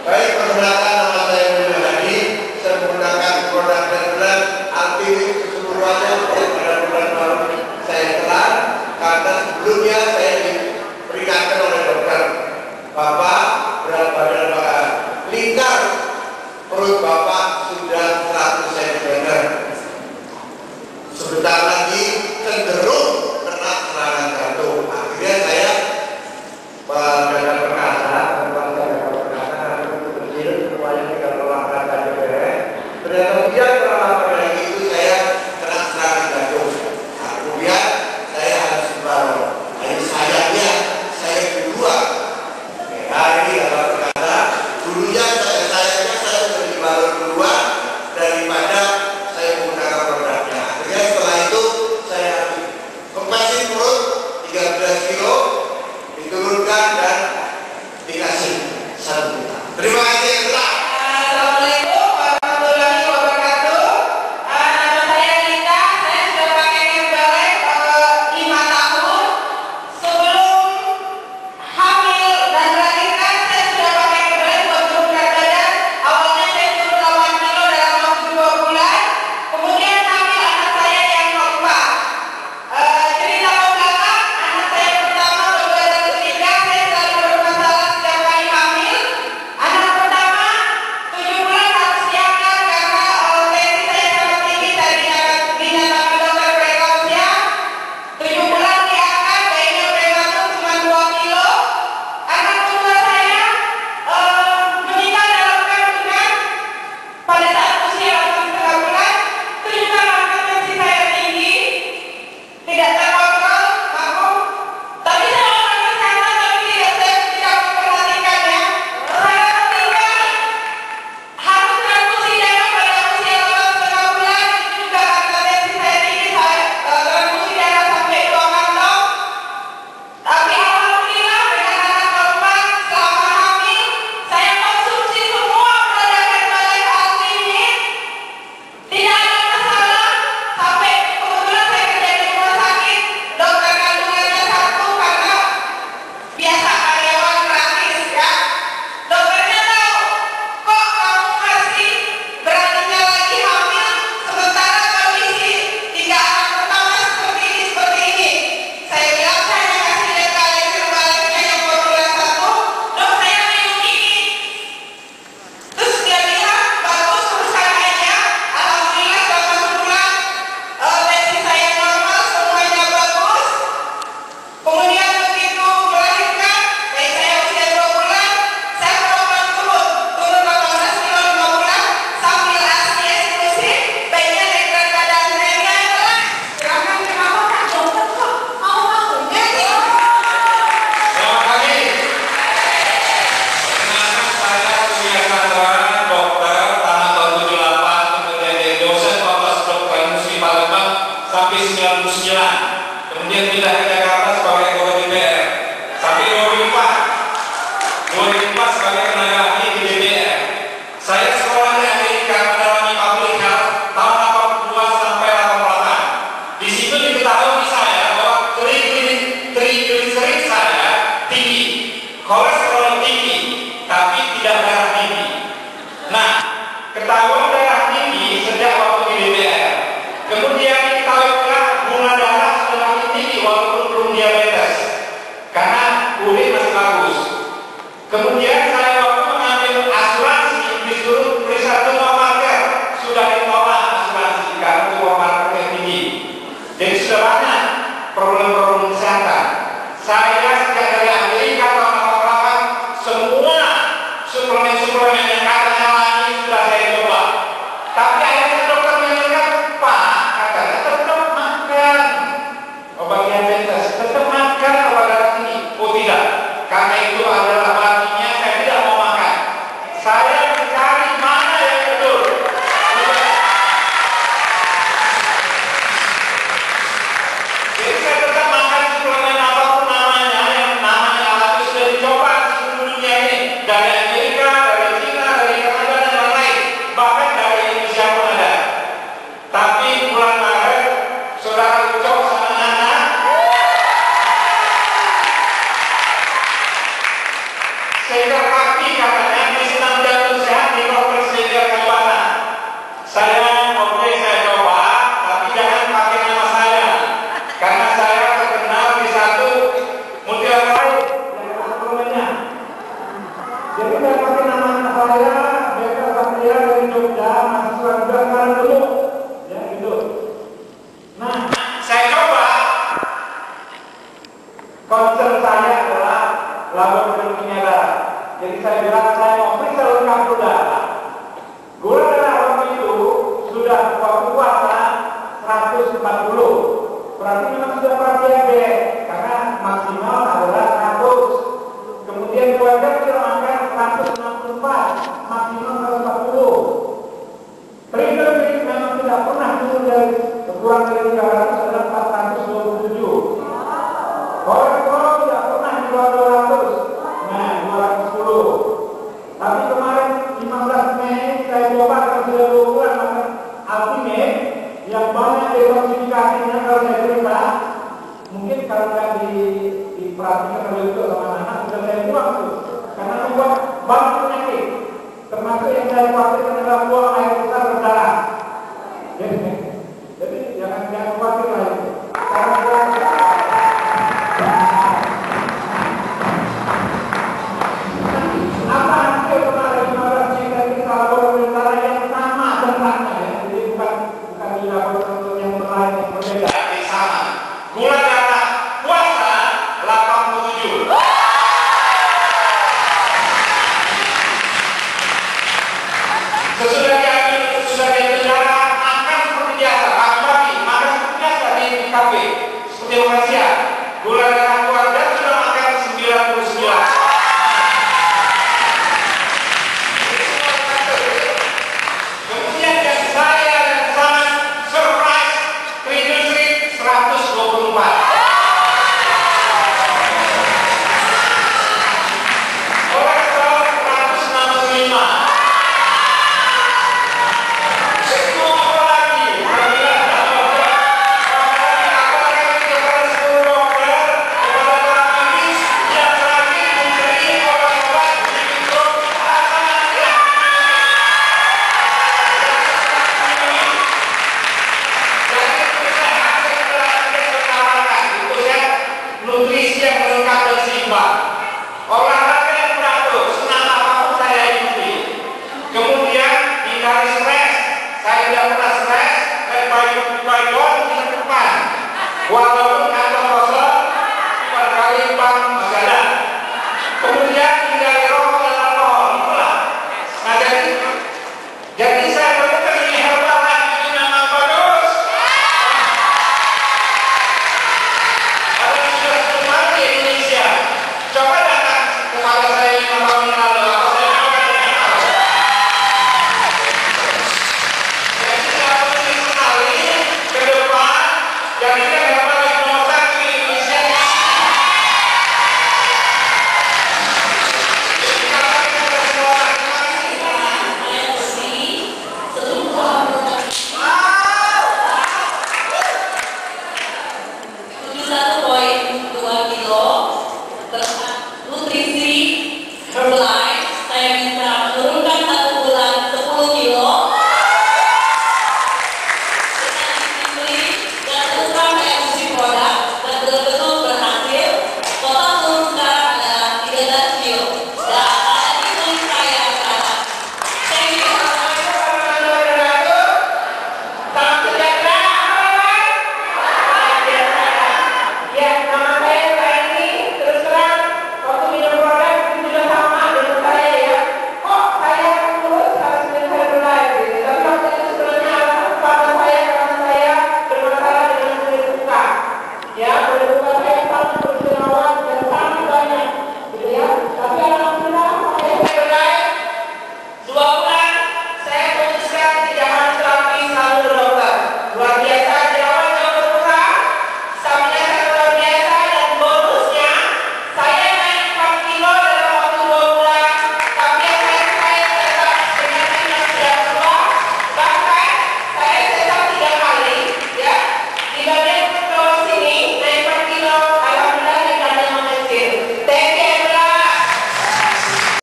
Baik, perkenalkan nama saya Willy Hadi. Saya menggunakan produk dan brand anti keseluruhannya untuk produk baru saya telan karena sebelumnya saya diperingatkan oleh dokter. Bapak berat badan Bapak lingkar perut Bapak sudah 100 cm. Sebentar lagi cenderung kena serangan jantung. Akhirnya saya mendapat perkasa, semuanya tinggal olahraga aja beres. Ternyata dia setelah pada itu saya kena serangan jantung. Nah, kemudian saya harus dibawa. Jadi sayangnya saya kedua. Nah, ini adalah perkasa. Dulunya sayangnya saya sudah dibawa duluan daripada saya menggunakan produknya. Akhirnya setelah itu saya kempesin perut 13 kilo, diturunkan dan dikasih 1 juta. Terima kasih. Assalamualaikum warahmatullahi wabarakatuh. Nama saya Lita. Saya sudah pakai Herbalife 5 tahun. Sebelum hamil dan melahirkan saya sudah pakai Herbalife buat turun berat badan. Awalnya saya turun 8 kilo dalam waktu 2 bulan. Kemudian hamil anak saya yang keempat. Cerita ke belakang, anak saya pertama, kedua dan ketiga saya selalu bermasalah setiap kali hamil. Anak pertama 7 bulan harus diangkat karena tensi saya sangat tinggi. Saya dinyatakan dokter preeklamsia. 7 bulan diangkat, bayinya prematur cuma 2 kilo. Anak kedua saya meninggal dalam kandungan pada saat usia 8,5 bulan. Itu juga karena tensi saya tinggi, tidak terkontrol, maklum. Tapi saya orang kesehatan, tapi tidak memperhatikannya. Saya tinggal harus transfusi darah pada usia 8,5 bulan. Itu juga karena tensi saya tinggi. Saya transfusi darah sampai 2 kantong. Tapi alhamdulillah dengan anak keempat selama hamil saya konsumsi semua produk Herbalife Alti ini. Tidak ada masalah. Sampai kebetulan saya kerja di rumah sakit, dokter kandungannya 1 karena biasa karyawan gratis ya. Dokternya tahu, kok kamu masih beraninya lagi hamil sementara kondisi 3 anak pertama seperti ini. Saya bilang saya kasih lihat kalian Herbalife-nya yang formula 1, dok saya minum ini. Terus dia bilang bagus teruskan aja. Alhamdulillah selama sebulan tensi saya normal, semuanya bagus. Kemudian begitu melahirkan, bayi saya usia 2 bulan, saya program turun 18 kilo 5 bulan sambil ASI eksklusif, bayinya naik berat badan saya adalah silakan kenapa Kak dokter kok mau-maunya sih? Selamat pagi. Perkenalkan saya Surya Chandra, dokter tahun 78, kemudian jadi dosen Fakultas Kedokteran Muslim Palembang sampai 99. Kemudian pindah ke Jakarta sebagai anggota DPR. Sampai 2004 sebagai tenaga ahli di DPR. Saya sekolah di Amerika mendalami public health tahun 82 sampai 88. Di situ diketahui saya bahwa trigliserid saya tinggi, kolesterol tinggi, tapi tidak darah tinggi. Nah, ketahuan darah tinggi sejak waktu di DPR. Kemudian diketahui pula gula darah semakin tinggi walaupun belum diabetes, karena urin masih bagus. Kemudian saya waktu mengambil asuransi disuruh periksa tumor marker, sudah ditolak asuransi karena tumor markernya tinggi. Jadi sudah banyak problem-problem kesehatan. Saya sejak dari Amerika tahun 88 semua suplemen-suplemen yang katanya lain sudah saya coba. Tapi akhirnya dokter menyatakan, Pak, katanya tetap makan obat diabetes, tetap makan obat darah tinggi. Oh tidak, karena itu adalah baginya saya tidak mau makan. Saya mencari mana yang betul. Jadi saya tetap makan suplemen apapun namanya, yang namanya alami sudah dicoba di seluruh dunia ini, dari Amerika, dari China, dari Kanada dan lain-lain, bahkan dari Indonesia pun ada. Tapi bulan Maret, saudara Ucok sama Nana saya kaki katanya di 60 Jadi saya pakai nama saya, Beka Satria dari Jogja, mahasiswa juga sekarang dulu, ya gitu. Nah, Saya coba. concern saya adalah laboratorium kimia darah. Jadi saya bilang saya mau periksa lengkap gula. Gula darah waktu itu sudah waktu puasa 140. Berarti memang sudah diabetes karena maksimal adalah 100. Kemudian keluarga sudah makan 164, maksimal 140. Triglycerid memang tidak pernah turun dari kurang dari 300 adalah 427. Kolesterol tidak pernah di bawah 200, nah 210. Tapi kemarin 15 Mei saya coba kalau sudah 2 bulan makan Ultimate yang banyak detoksifikasinya kalau saya cerita, mungkin kalau nggak diperhatikan oleh itu sama anak sudah saya buang tuh, karena membuat banyak penyakit, termasuk yang saya khawatirkan adalah buang air besar berdarah. Jadi jangan khawatir lah itu. Apa hasil kemarin 15 Mei dari laboratorium darah yang sama tempatnya ya, jadi bukan di laboratorium yang lain yang berbeda. Tapi sama. Gula darah puasa 87. Sesudah diambil darah makan seperti biasa, pagi makan seperti biasa di kafe, seperti makan siang. Gula darah keluarga sudah makan 99. Kemudian yang saya dan sangat surprise, triglycerid 124. Kolesterol 165. Semua lagi, saya bilang tidak dokter. Apalagi kepada seluruh dokter, kepada para medis yang lagi memberi obat-obat untuk nutrisi yang lengkap dan seimbang, olahraga yang teratur, senam apapun saya ikuti. Kemudian hindari stres, saya tidak pernah stres, dan baik-baik di depan, walaupun kantor kosong, barangkali bank masih ada. Kemudian hindari rokok dan alkohol, itulah. Nah jadi saya menemukan ini herbal ini memang bagus. Ada yang sudah sempat di Indonesia. Coba datang kepada saya 5 tahun yang lalu. Apa saya coba dengan apa? Jadi saya ingin sekali ke depan jadikan herbal yang nomor 1 di Indonesia. Jadi kalau kita semua nutrisi Herbalife saya minta